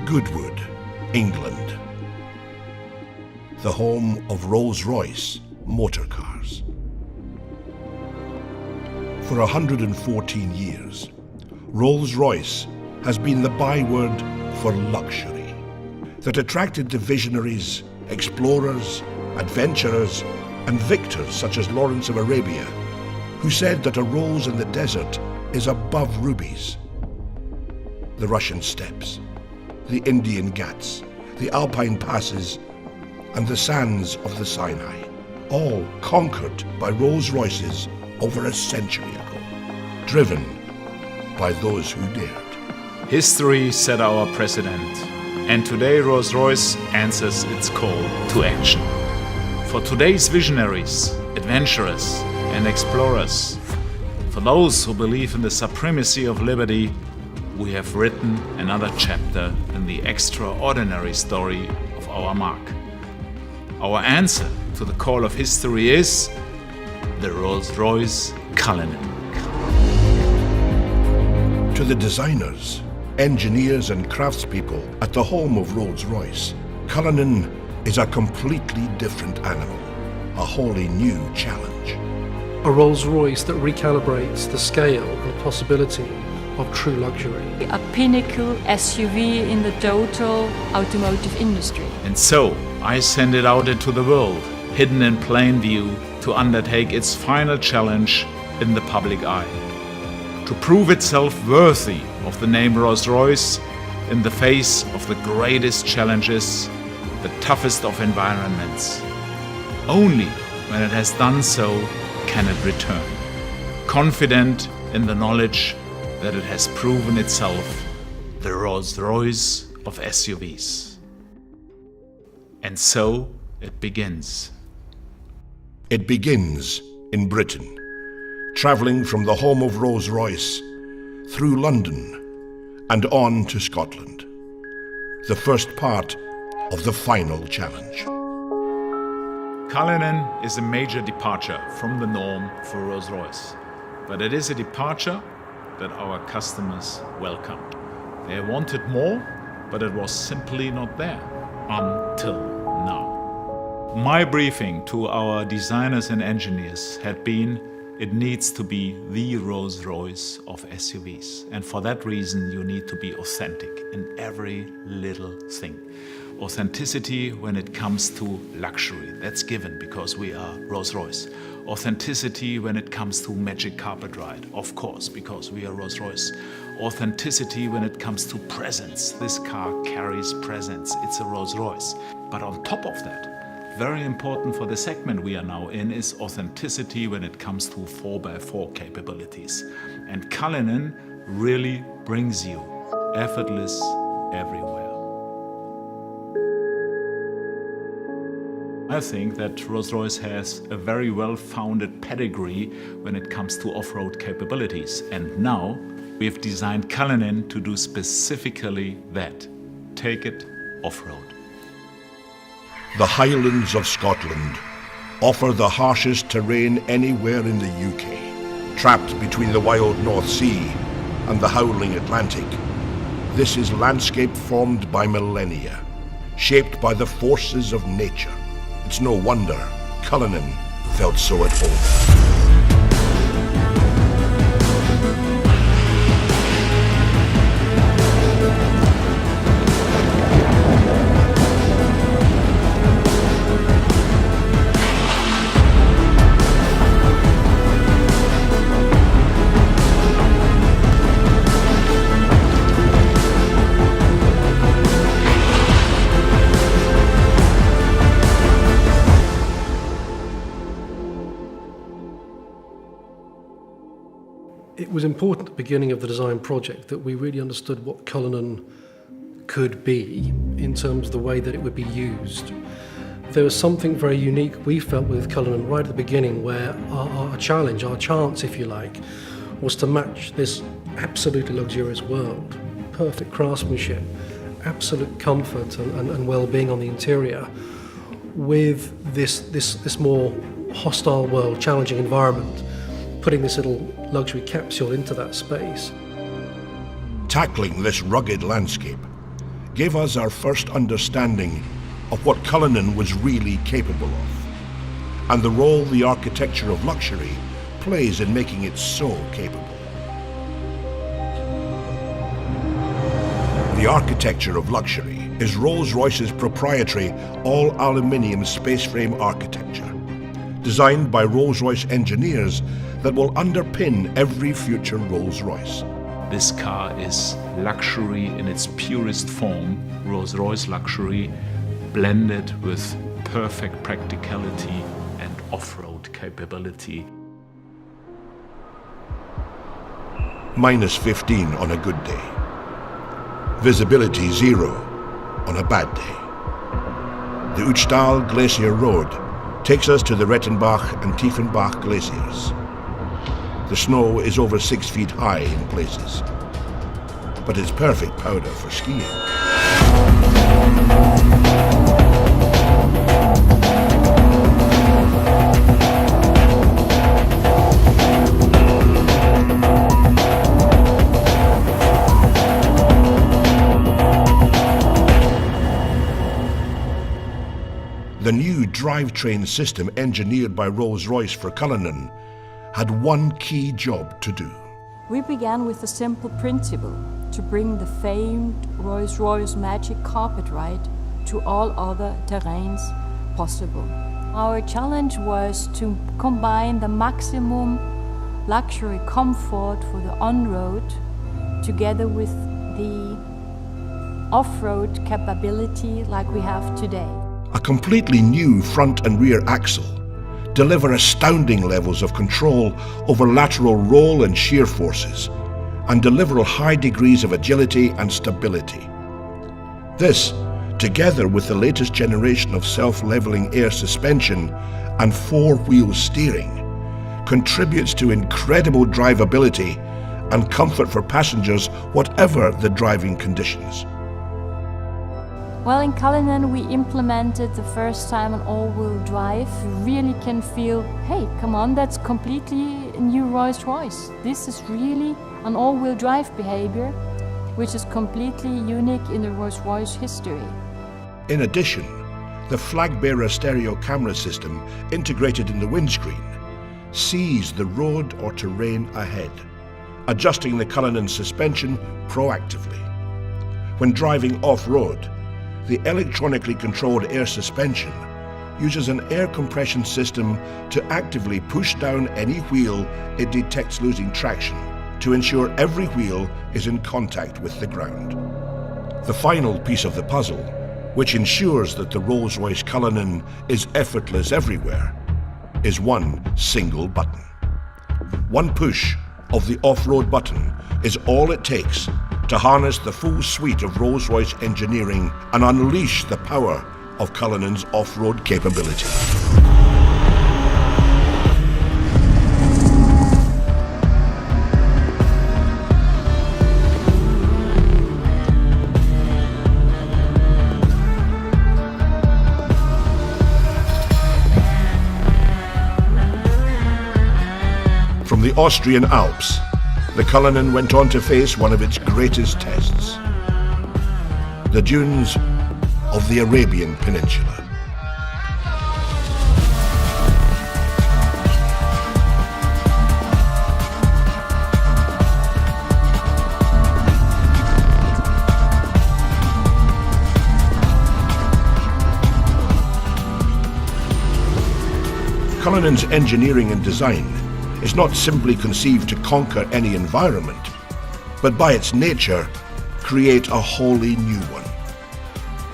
Goodwood, England, the home of Rolls-Royce motor cars. For 114 years, Rolls-Royce has been the byword for luxury that attracted the visionaries, explorers, adventurers, and victors such as Lawrence of Arabia, who said that a rose in the desert is above rubies. The Russian steppes, the Indian Ghats, the Alpine passes, and the sands of the Sinai, all conquered by Rolls-Royces over a century ago, driven by those who dared. History set our precedent, and today Rolls-Royce answers its call to action. For today's visionaries, adventurers, and explorers, for those who believe in the supremacy of liberty, we have written another chapter in the extraordinary story of our mark. Our answer to the call of history is the Royce Cullinan. To the designers, engineers and craftspeople at the home of Rolls-Royce, Cullinan is a completely different animal, a wholly new challenge. A Rolls-Royce that recalibrates the scale and possibility of true luxury. A pinnacle SUV in the total automotive industry. And so, I send it out into the world, hidden in plain view, to undertake its final challenge in the public eye. To prove itself worthy of the name Rolls-Royce in the face of the greatest challenges, the toughest of environments. Only when it has done so can it return, confident in the knowledge that it has proven itself the Rolls-Royce of SUVs. And so it begins. It begins in Britain, travelling from the home of Rolls-Royce through London and on to Scotland, the first part of the final challenge. Cullinan is a major departure from the norm for Rolls-Royce, but it is a departure that our customers welcomed. They wanted more, but it was simply not there until now. My briefing to our designers and engineers had been, it needs to be the Rolls-Royce of SUVs. And for that reason, you need to be authentic in every little thing. Authenticity when it comes to luxury, that's given because we are Rolls-Royce. Authenticity when it comes to magic carpet ride, of course, because we are Rolls-Royce. Authenticity when it comes to presence. This car carries presence, it's a Rolls-Royce. But on top of that, very important for the segment we are now in is authenticity when it comes to 4x4 capabilities. And Cullinan really brings you effortless everywhere. I think that Rolls-Royce has a very well-founded pedigree when it comes to off-road capabilities. And now we've designed Cullinan to do specifically that. Take it off-road. The Highlands of Scotland offer the harshest terrain anywhere in the UK. Trapped between the wild North Sea and the howling Atlantic, this is landscape formed by millennia, shaped by the forces of nature. It's no wonder Cullinan felt so at home. It was important at the beginning of the design project that we really understood what Cullinan could be in terms of the way that it would be used. There was something very unique we felt with Cullinan right at the beginning, where our challenge, our chance if you like, was to match this absolutely luxurious world, perfect craftsmanship, absolute comfort and well-being on the interior, with this more hostile world, challenging environment, putting this little luxury capsule into that space. Tackling this rugged landscape gave us our first understanding of what Cullinan was really capable of, and the role the architecture of luxury plays in making it so capable. The architecture of luxury is Rolls-Royce's proprietary all-aluminium space frame architecture, designed by Rolls-Royce engineers that will underpin every future Rolls-Royce. This car is luxury in its purest form, Rolls-Royce luxury, blended with perfect practicality and off-road capability. Minus 15 on a good day. Visibility 0 on a bad day. The Uchtal Glacier Road takes us to the Rettenbach and Tiefenbach glaciers. The snow is over 6 feet high in places, but it's perfect powder for skiing. The new drivetrain system engineered by Rolls-Royce for Cullinan had one key job to do. We began with a simple principle: to bring the famed Rolls-Royce magic carpet ride to all other terrains possible. Our challenge was to combine the maximum luxury comfort for the on-road together with the off-road capability like we have today. A completely new front and rear axle deliver astounding levels of control over lateral roll and shear forces, and deliver high degrees of agility and stability. This, together with the latest generation of self-leveling air suspension and four-wheel steering, contributes to incredible drivability and comfort for passengers whatever the driving conditions. Well, in Cullinan we implemented the first time an all-wheel drive. You really can feel, hey, come on, that's completely a new Rolls-Royce. This is really an all-wheel drive behavior, which is completely unique in the Rolls-Royce history. In addition, the flag-bearer stereo camera system integrated in the windscreen sees the road or terrain ahead, adjusting the Cullinan suspension proactively. When driving off-road, the electronically controlled air suspension uses an air compression system to actively push down any wheel it detects losing traction to ensure every wheel is in contact with the ground. The final piece of the puzzle, which ensures that the Rolls-Royce Cullinan is effortless everywhere, is one single button. One push of the off-road button is all it takes to harness the full suite of Rolls-Royce engineering and unleash the power of Cullinan's off-road capability. From the Austrian Alps, the Cullinan went on to face one of its greatest tests: the dunes of the Arabian Peninsula. Cullinan's engineering and design is not simply conceived to conquer any environment, but by its nature, create a wholly new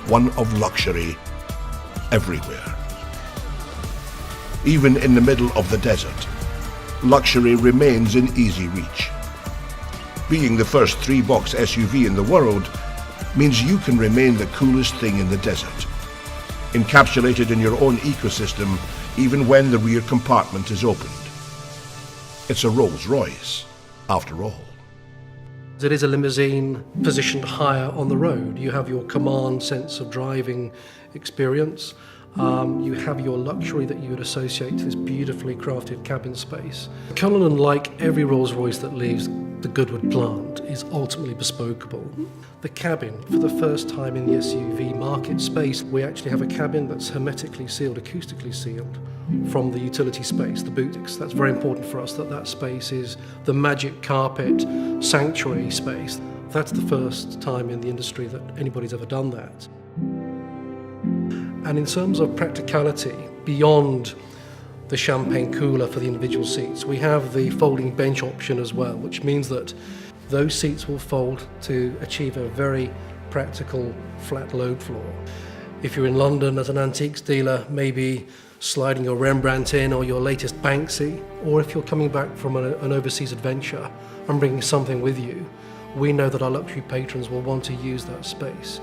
one of luxury everywhere. Even in the middle of the desert, luxury remains in easy reach. Being the first three-box SUV in the world means you can remain the coolest thing in the desert, encapsulated in your own ecosystem even when the rear compartment is opened. It's a Rolls-Royce, after all. It is a limousine positioned higher on the road. You have your command sense of driving experience. You have your luxury that you would associate to this beautifully crafted cabin space. Cullinan, like every Rolls-Royce that leaves, the Goodwood plant is ultimately bespokeable. The cabin, for the first time in the SUV market space, we actually have a cabin that's hermetically sealed, acoustically sealed from the utility space, the boot. That's very important for us, that space is the magic carpet sanctuary space. That's the first time in the industry that anybody's ever done that. And in terms of practicality, beyond the champagne cooler for the individual seats, we have the folding bench option as well, which means that those seats will fold to achieve a very practical flat load floor. If you're in London as an antiques dealer, maybe sliding your Rembrandt in or your latest Banksy, or if you're coming back from an overseas adventure and bringing something with you, we know that our luxury patrons will want to use that space.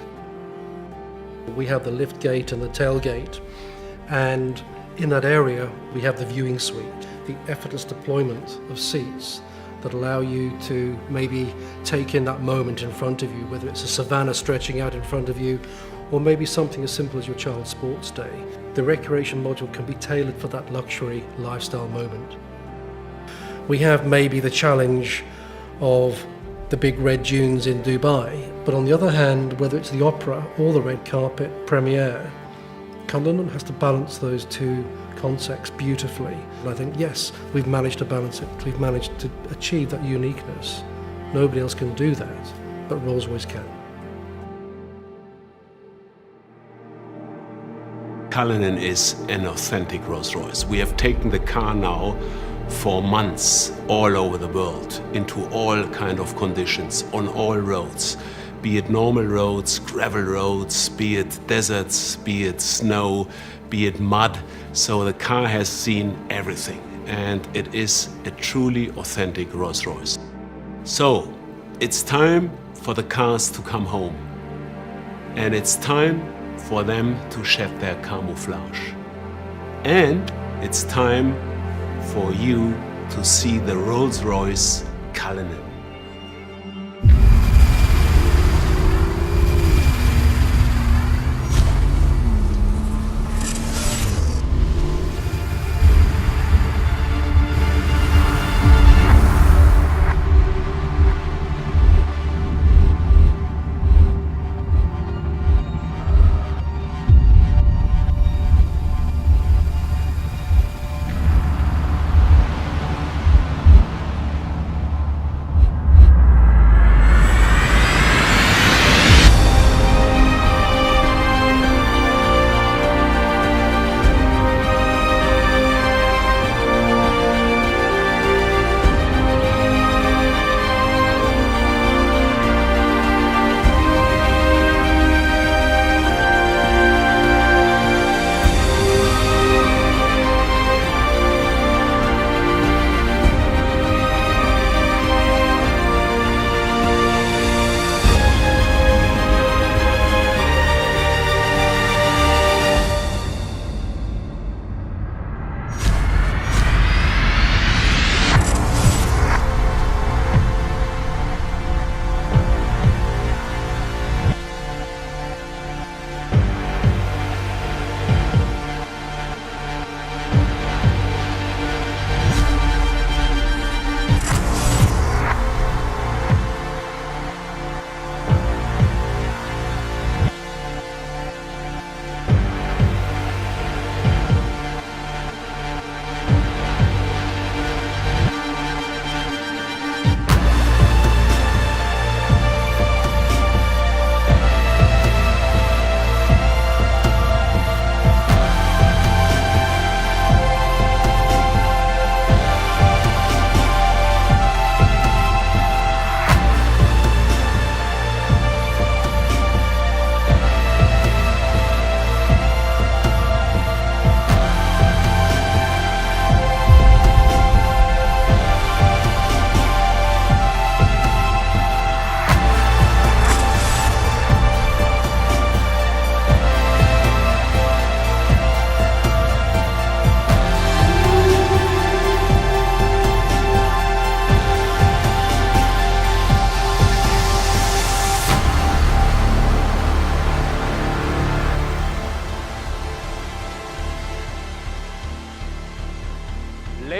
We have the lift gate and the tailgate, and in that area we have the viewing suite, the effortless deployment of seats that allow you to maybe take in that moment in front of you, whether it's a savannah stretching out in front of you or maybe something as simple as your child's sports day. The recreation module can be tailored for that luxury lifestyle moment. We have maybe the challenge of the big red dunes in Dubai, but on the other hand, whether it's the opera or the red carpet premiere, Cullinan has to balance those two concepts beautifully. And I think, yes, we've managed to balance it. We've managed to achieve that uniqueness. Nobody else can do that, but Rolls-Royce can. Cullinan is an authentic Rolls-Royce. We have taken the car now for months all over the world, into all kind of conditions, on all roads. Be it normal roads, gravel roads, be it deserts, be it snow, be it mud. So the car has seen everything, and it is a truly authentic Rolls-Royce. So it's time for the cars to come home, and it's time for them to shed their camouflage. And it's time for you to see the Rolls-Royce Cullinan.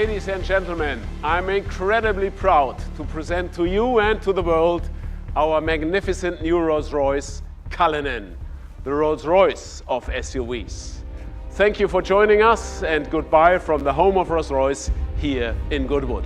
Ladies and gentlemen, I'm incredibly proud to present to you and to the world our magnificent new Rolls-Royce Cullinan, the Rolls-Royce of SUVs. Thank you for joining us, and goodbye from the home of Rolls-Royce here in Goodwood.